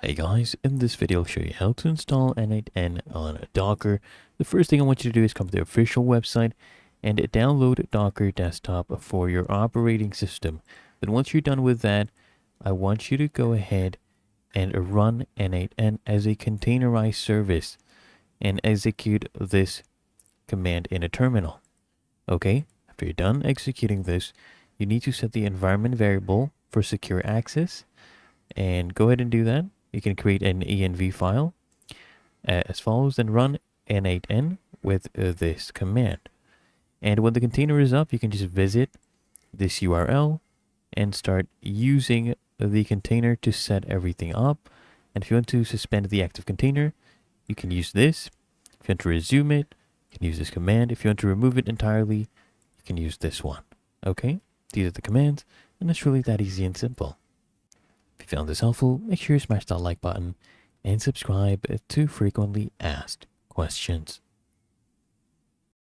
Hey guys, in this video I'll show you how to install N8N on Docker. The first thing I want you to do is come to the official website and download Docker Desktop for your operating system. Then once you're done with that, I want you to go ahead and run N8N as a containerized service and execute this command in a terminal. Okay, after you're done executing this, you need to set the environment variable for secure access and go ahead and do that. You can create an env file as follows and run N8N with this command. And when the container is up, you can just visit this URL and start using the container to set everything up. And if you want to suspend the active container, you can use this. If you want to resume it, you can use this command. If you want to remove it entirely, you can use this one. Okay, these are the commands, and it's really that easy and simple. If you found this helpful, make sure you smash that like button and subscribe to frequently asked questions.